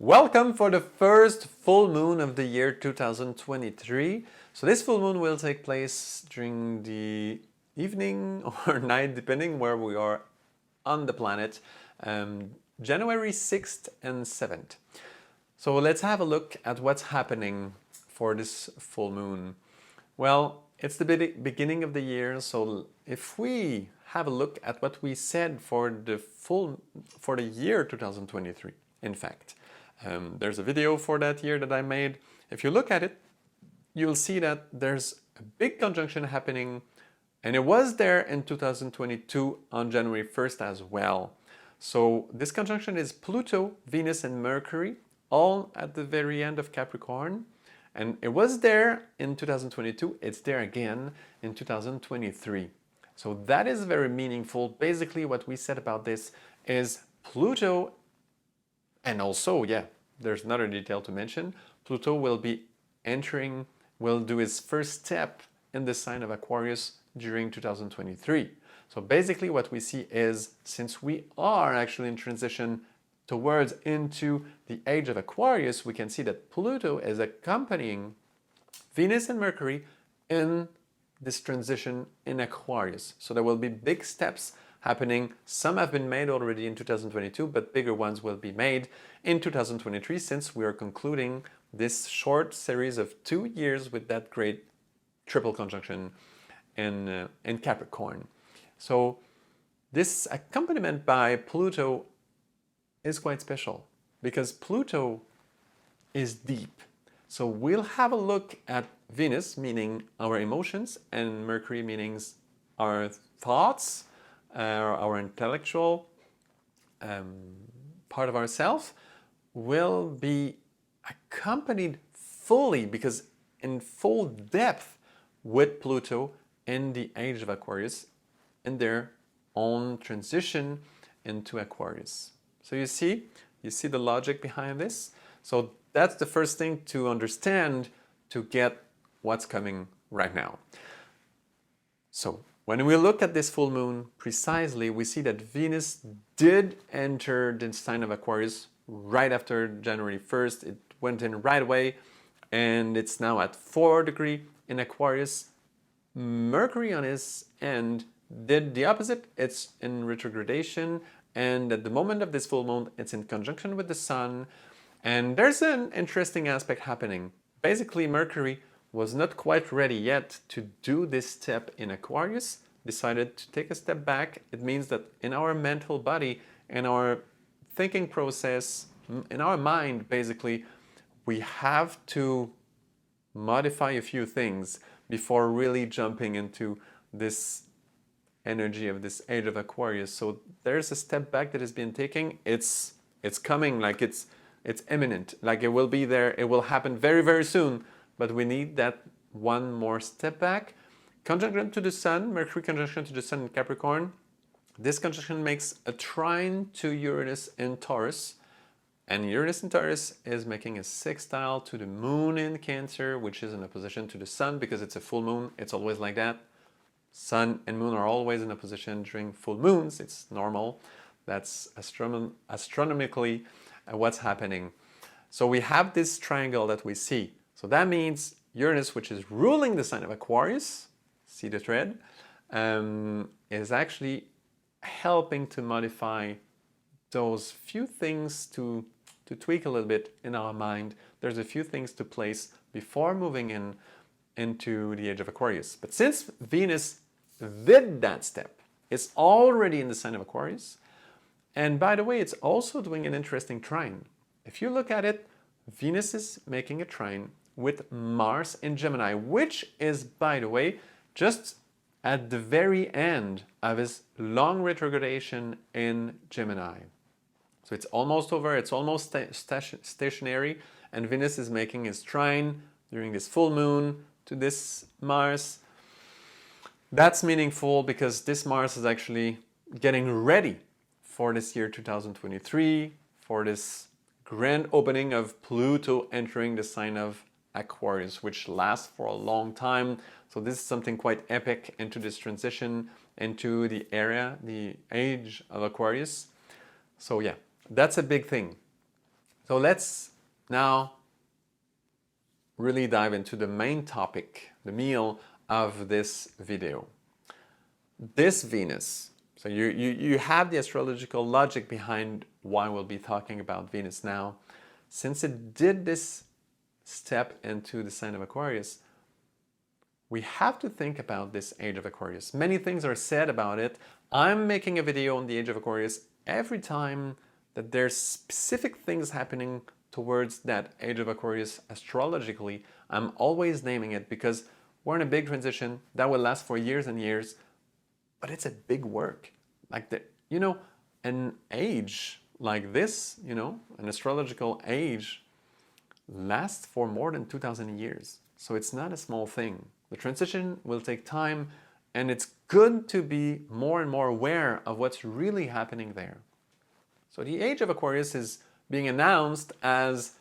Welcome for the first full moon of the year 2023. So this full moon will take place during the evening or night, depending where we are on the planet, January 6th and 7th. So let's have a look at what's happening for this full moon. Well, it's the beginning of the year, so if we have a look at what we said for the year 2023, in fact. There's a video for that year that I made. If you look at it, you'll see that there's a big conjunction happening, and it was there in 2022 on January 1st as well. So this conjunction is Pluto, Venus, and Mercury, all at the very end of Capricorn. And it was there in 2022, it's there again in 2023. So that is very meaningful. Basically, what we said about this is Pluto. And also, there's another detail to mention. Pluto will do his first step in the sign of Aquarius during 2023. So basically what we see is, since we are actually in transition into the age of Aquarius, we can see that Pluto is accompanying Venus and Mercury in this transition in Aquarius. So there will be big steps happening. Some have been made already in 2022, but bigger ones will be made in 2023, since we are concluding this short series of 2 years with that great triple conjunction in Capricorn. So this accompaniment by Pluto is quite special because Pluto is deep. So we'll have a look at Venus, meaning our emotions, and Mercury, meaning our thoughts, our intellectual part of ourself, will be accompanied fully, because in full depth, with Pluto in the age of Aquarius in their own transition into Aquarius. So you see the logic behind this. So that's the first thing to understand to get what's coming right now. So when we look at this full moon precisely, we see that Venus did enter the sign of Aquarius right after January 1st. It went in right away, and it's now at 4 degrees in Aquarius. Mercury on his end did the opposite. It's in retrogradation, and at the moment of this full moon, it's in conjunction with the Sun. And there's an interesting aspect happening. Basically, Mercury was not quite ready yet to do this step in Aquarius, decided to take a step back. It means that in our mental body, in our thinking process, in our mind, basically, we have to modify a few things before really jumping into this energy of this age of Aquarius. So there's a step back that has been taken. It's coming, like it's imminent, like it will be there. It will happen very, very soon. But we need that one more step back. Conjunction to the Sun, Mercury conjunction to the Sun in Capricorn. This conjunction makes a trine to Uranus in Taurus. And Uranus in Taurus is making a sextile to the Moon in Cancer, which is in opposition to the Sun because it's a full moon. It's always like that. Sun and Moon are always in opposition during full moons. It's normal. That's astronomically what's happening. So we have this triangle that we see. So that means Uranus, which is ruling the sign of Aquarius, see the thread, is actually helping to modify those few things, to tweak a little bit in our mind. There's a few things to place before moving into the age of Aquarius. But since Venus did that step, it's already in the sign of Aquarius. And by the way, it's also doing an interesting trine. If you look at it, Venus is making a trine with Mars in Gemini, which is, by the way, just at the very end of his long retrogradation in Gemini. So it's almost over, it's almost stationary, and Venus is making his trine during this full moon to this Mars. That's meaningful because this Mars is actually getting ready for this year 2023, for this grand opening of Pluto entering the sign of Aquarius, which lasts for a long time. So this is something quite epic into this transition into the age of Aquarius. So that's a big thing. So let's now really dive into the main topic, the meal of this video. This Venus, so you have the astrological logic behind why we'll be talking about Venus now. Since it did this step into the sign of Aquarius, we have to think about this age of Aquarius. Many things are said about it. I'm making a video on the age of Aquarius every time that there's specific things happening towards that age of Aquarius astrologically. I'm always naming it because we're in a big transition that will last for years and years, but it's a big work. Like an age like this, an astrological age lasts for more than 2,000 years. So it's not a small thing. The transition will take time, and it's good to be more and more aware of what's really happening there. So the age of Aquarius is being announced as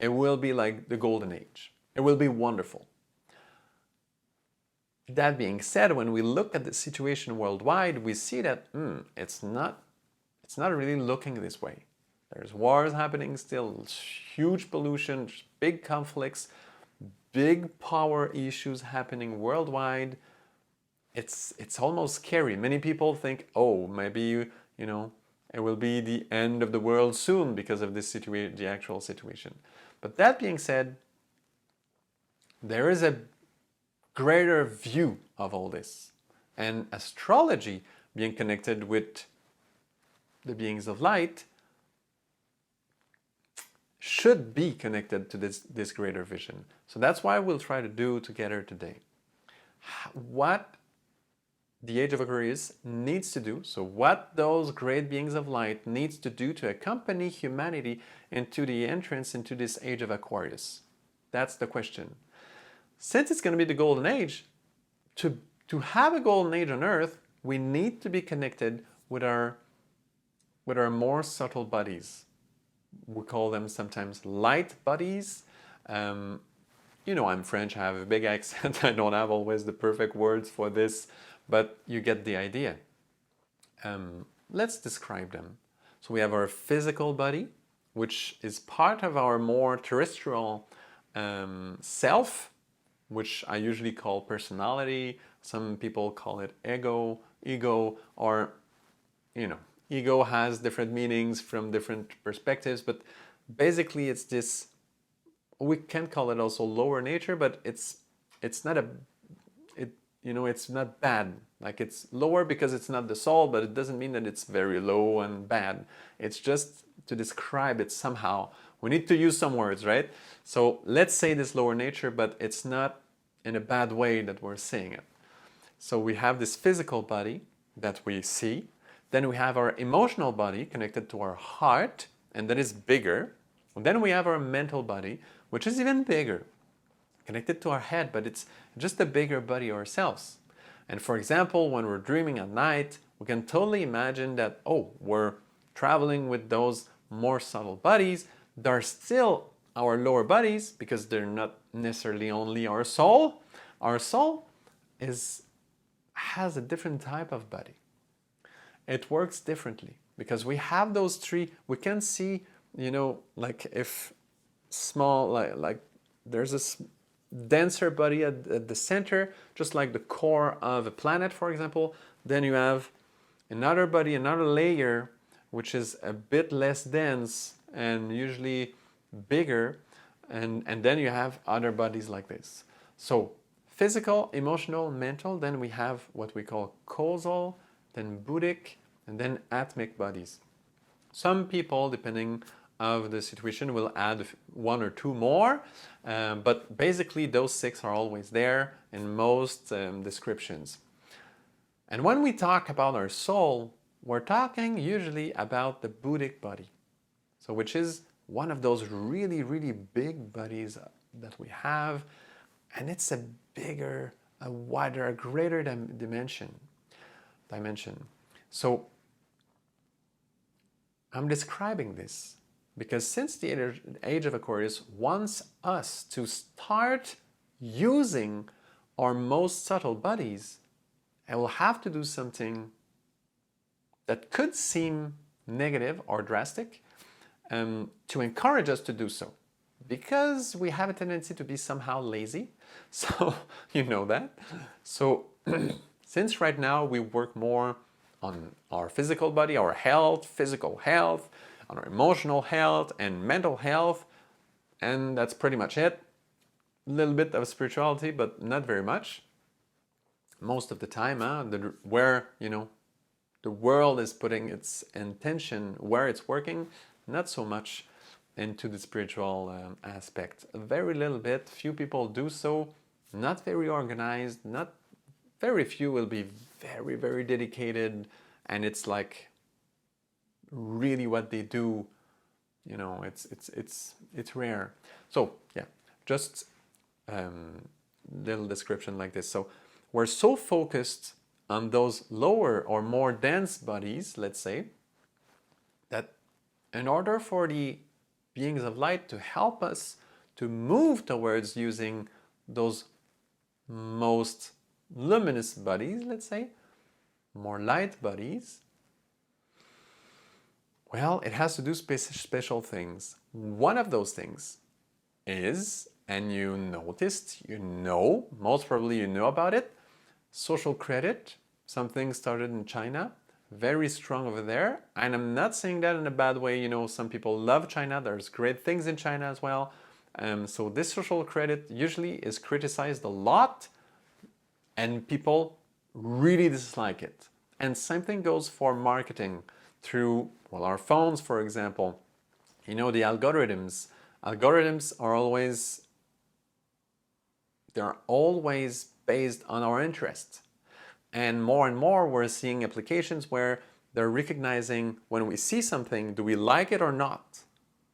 it will be like the golden age. It will be wonderful. That being said, when we look at the situation worldwide, we see that it's not really looking this way. There's wars happening still, huge pollution, big conflicts, big power issues happening worldwide. It's almost scary. Many people think, oh, maybe it will be the end of the world soon because of this situation, the actual situation. But that being said, there is a greater view of all this. And astrology, being connected with the beings of light, should be connected to this greater vision. So that's why we'll try to do together today. What the age of Aquarius needs to do, so what those great beings of light needs to do to accompany humanity into the entrance into this age of Aquarius. That's the question. Since it's going to be the golden age, to have a golden age on Earth, we need to be connected with our more subtle bodies. We call them sometimes light bodies. I'm French, I have a big accent. I don't have always the perfect words for this, but you get the idea. Let's describe them. So we have our physical body, which is part of our more terrestrial self, which I usually call personality. Some people call it ego, or ego has different meanings from different perspectives, but basically it's this, we can call it also lower nature, but it's not it's not bad. Like, it's lower because it's not the soul, but it doesn't mean that it's very low and bad. It's just to describe it somehow. We need to use some words, right? So let's say this lower nature, but it's not in a bad way that we're saying it. So we have this physical body that we see. Then we have our emotional body connected to our heart, and that is bigger. And then we have our mental body, which is even bigger, connected to our head, but it's just a bigger body ourselves. And for example, when we're dreaming at night, we can totally imagine that, we're traveling with those more subtle bodies. They're still our lower bodies because they're not necessarily only our soul. Our soul has a different type of body. It works differently because we have those three. We can see, like if small, like there's a denser body at the center, just like the core of a planet, for example. Then you have another body, another layer, which is a bit less dense and usually bigger. And then you have other bodies like this. So physical, emotional, mental. Then we have what we call causal, then buddhic, and then atmic bodies. Some people, depending on the situation, will add one or two more, but basically those 6 are always there in most descriptions. And when we talk about our soul, we're talking usually about the buddhic body, so which is one of those really, really big bodies that we have, and it's a bigger, a wider, a greater dimension. So I'm describing this because since the age of Aquarius wants us to start using our most subtle bodies, I will have to do something that could seem negative or drastic, to encourage us to do so. Because we have a tendency to be somehow lazy. So, you know that. So, since right now we work more on our physical body, our health, physical health, on our emotional health and mental health, and that's pretty much it. A little bit of spirituality, but not very much. Most of the time, where, the world is putting its intention, where it's working, not so much into the spiritual aspect. Very little bit, few people do so, not very organized, not very few will be very, very dedicated, and it's like really what they do, it's rare. So yeah, just little description like this. So we're so focused on those lower or more dense bodies, let's say, that in order for the beings of light to help us to move towards using those most luminous bodies, let's say, more light bodies, well, it has to do special things. One of those things is, and you noticed, most probably you know about it, social credit. Something started in China, very strong over there. And I'm not saying that in a bad way. Some people love China. There's great things in China as well. So this social credit usually is criticized a lot, and people really dislike it. And same thing goes for marketing through, our phones, for example. The algorithms. Algorithms are always based on our interest. And more we're seeing applications where they're recognizing when we see something, do we like it or not?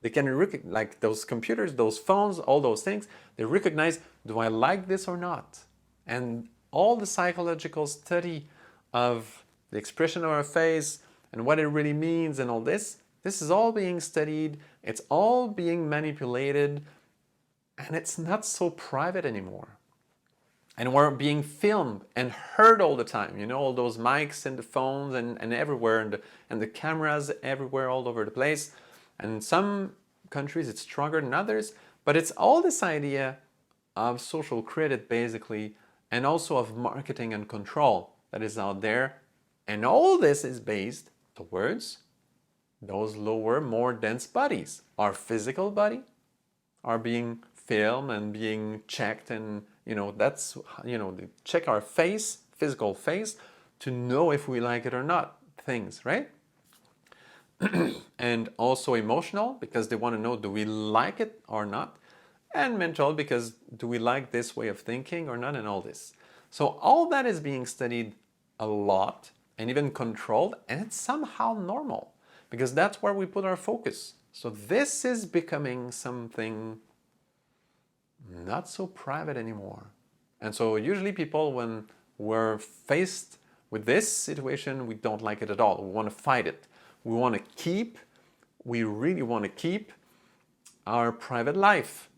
They can like those computers, those phones, all those things, they recognize, do I like this or not? And all the psychological study of the expression of our face and what it really means and all this is all being studied, it's all being manipulated, and it's not so private anymore. And we're being filmed and heard all the time. All those mics and the phones and everywhere, and the cameras everywhere, all over the place. And in some countries it's stronger than others, but it's all this idea of social credit, basically, and also of marketing and control that is out there. And all this is based towards those lower, more dense bodies. Our physical body are being filmed and being checked, and that's, they check our face, physical face, to know if we like it or not, things, right? And also emotional, because they want to know, do we like it or not? And mental, because do we like this way of thinking or not, and all this. So all that is being studied a lot and even controlled, and it's somehow normal, because that's where we put our focus. So this is becoming something not so private anymore. And so usually people, when we're faced with this situation, we don't like it at all. We want to fight it. We really want to keep our private life.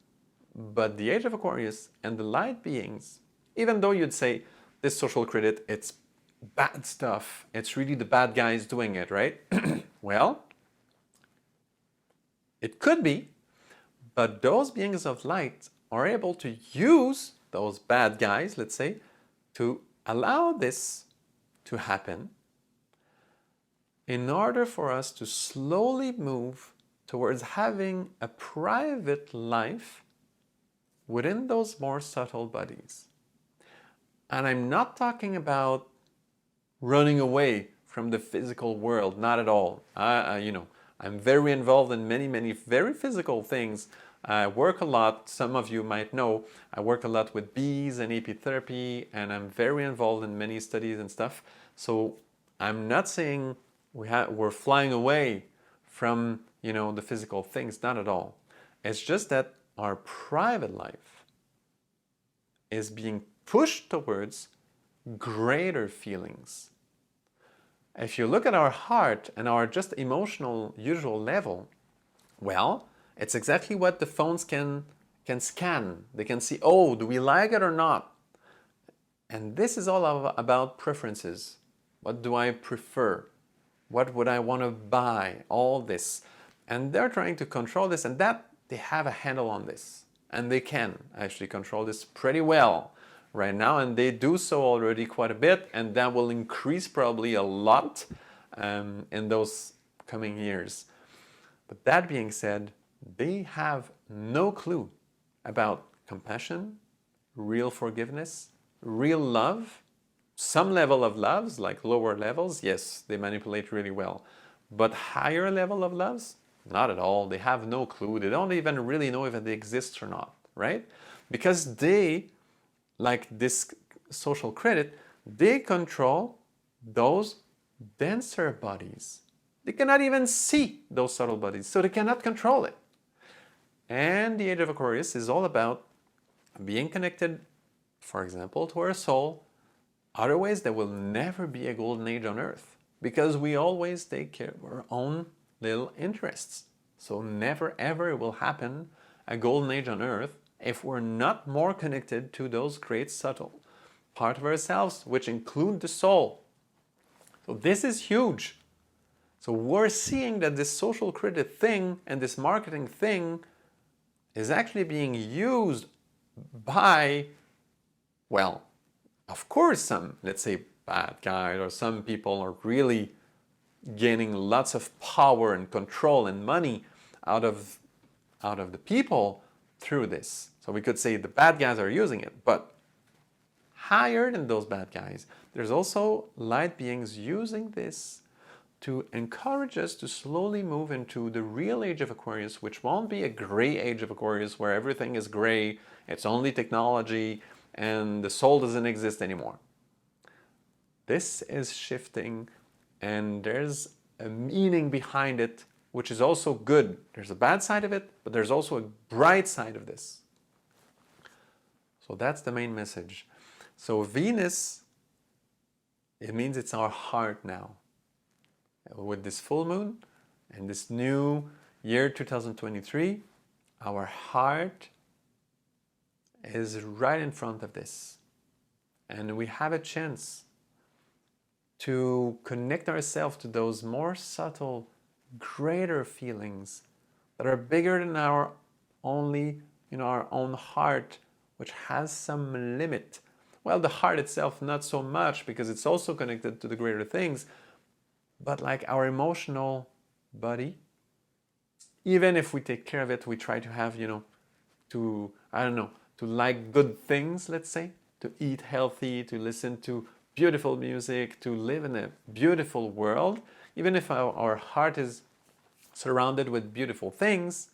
But the Age of Aquarius and the light beings, even though you'd say this social credit, it's bad stuff, it's really the bad guys doing it, right? Well, it could be, but those beings of light are able to use those bad guys, let's say, to allow this to happen in order for us to slowly move towards having a private life within those more subtle bodies. And I'm not talking about running away from the physical world, not at all. I'm very involved in many, many very physical things. I work a lot, some of you might know, I work a lot with bees and apitherapy, and I'm very involved in many studies and stuff. So I'm not saying we're flying away from, the physical things, not at all. It's just that our private life is being pushed towards greater feelings. If you look at our heart and our just emotional usual level, well, it's exactly what the phones can scan. They can see, oh, do we like it or not? And this is all about preferences. What do I prefer? What would I want to buy? All this. And they're trying to control this, and that they have a handle on this. And they can actually control this pretty well right now, and they do so already quite a bit, and that will increase probably a lot in those coming years. But that being said, they have no clue about compassion, real forgiveness, real love. Some level of loves, like lower levels, yes, they manipulate really well. But higher level of loves, not at all. They have no clue. They don't even really know if they exist or not, right? Because they, like this social credit, they control those denser bodies. They cannot even see those subtle bodies, so they cannot control it. And the Age of Aquarius is all about being connected, for example, to our soul. Otherwise, there will never be a golden age on Earth, because we always take care of our own little interests. So never ever will happen a golden age on Earth if we're not more connected to those great subtle part of ourselves, which include the soul. So this is huge. So we're seeing that this social credit thing and this marketing thing is actually being used by, well, of course, some, let's say, bad guys, or some people are really gaining lots of power and control and money out of the people through this. So we could say the bad guys are using it, but higher than those bad guys, there's also light beings using this to encourage us to slowly move into the real age of Aquarius, which won't be a gray age of Aquarius where everything is gray, it's only technology, and the soul doesn't exist anymore. This is shifting, and there's a meaning behind it, which is also good. There's a bad side of it, but there's also a bright side of this. So that's the main message. So Venus, it means it's our heart now. With this full moon and this new year 2023, our heart is right in front of this. And we have a chance to connect ourselves to those more subtle, greater feelings that are bigger than our only, our own heart, which has some limit. Well, the heart itself, not so much, because it's also connected to the greater things, but like our emotional body, even if we take care of it, we try to have, to like good things, let's say, to eat healthy, to listen to beautiful music, to live in a beautiful world. Even if our heart is surrounded with beautiful things,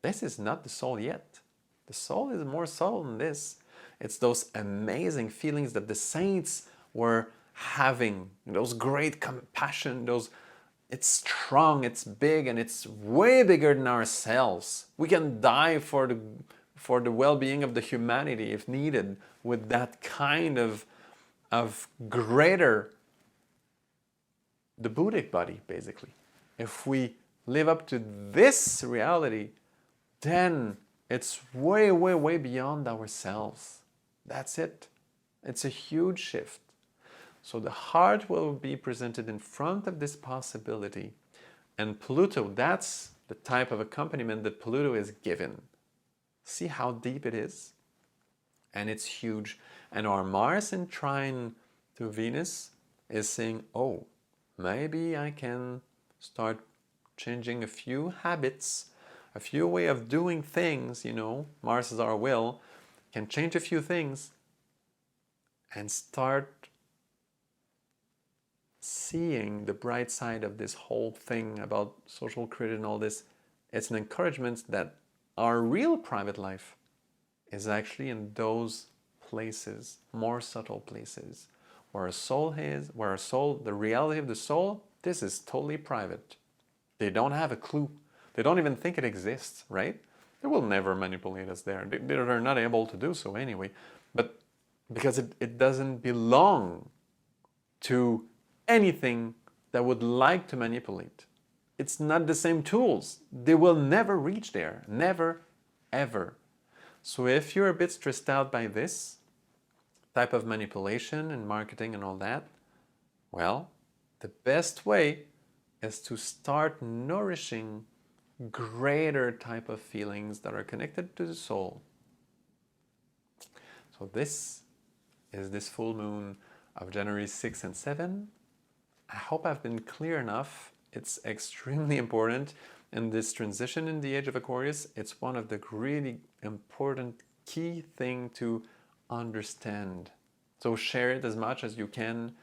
this is not the soul yet. The soul is more subtle than this. It's those amazing feelings that the saints were having, those great compassion, it's strong, it's big, and it's way bigger than ourselves. We can die for the well-being of the humanity if needed, with that kind of greater, the Buddhic body, basically. If we live up to this reality, then it's way, way, way beyond ourselves. That's it. It's a huge shift. So the heart will be presented in front of this possibility. And Pluto, that's the type of accompaniment that Pluto is given. See how deep it is? And it's huge. And our Mars in trine to Venus is saying, oh, maybe I can start changing a few habits, a few way of doing things, Mars is our will, can change a few things and start seeing the bright side of this whole thing about social credit and all this. It's an encouragement that our real private life is actually in those places, more subtle places, where our soul is, the reality of the soul, this is totally private. They don't have a clue. They don't even think it exists, right? They will never manipulate us there. They're not able to do so anyway. But because it doesn't belong to anything that would like to manipulate. It's not the same tools. They will never reach there. Never, ever. So if you're a bit stressed out by this type of manipulation and marketing and all that, well, the best way is to start nourishing greater type of feelings that are connected to the soul. So this is this full moon of January 6 and 7. I hope I've been clear enough. It's extremely important in this transition in the age of Aquarius. It's one of the really important key thing to understand. So share it as much as you can.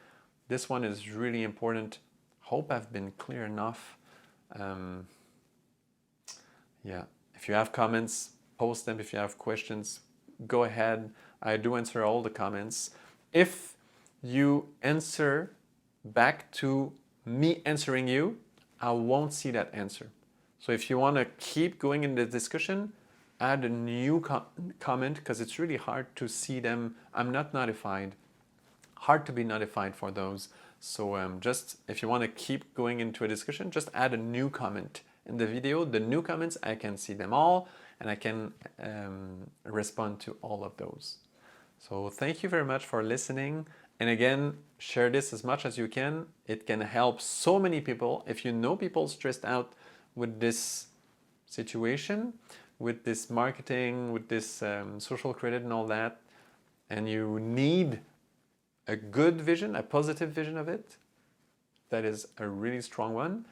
This one is really important. Hope I've been clear enough. Yeah, if you have comments, post them. If you have questions, go ahead. I do answer all the comments. If you answer back to me answering you, I won't see that answer. So if you want to keep going in the discussion, add a new comment, because it's really hard to see them. I'm not notified. Hard to be notified for those. So just if you want to keep going into a discussion, just add a new comment in the video. The new comments, I can see them all and I can respond to all of those. So thank you very much for listening. And again, share this as much as you can. It can help so many people. If you know people stressed out with this situation, with this marketing, with this social credit and all that, and you need a good vision, a positive vision of it, that is a really strong one,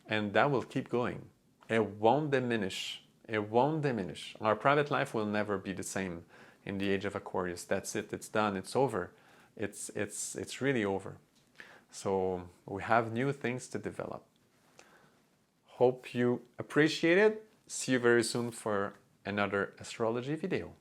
and that will keep going. It won't diminish. It won't diminish. Our private life will never be the same in the age of Aquarius. That's it. It's done. It's over. It's really over. So we have new things to develop. Hope you appreciate it. See you very soon for another astrology video.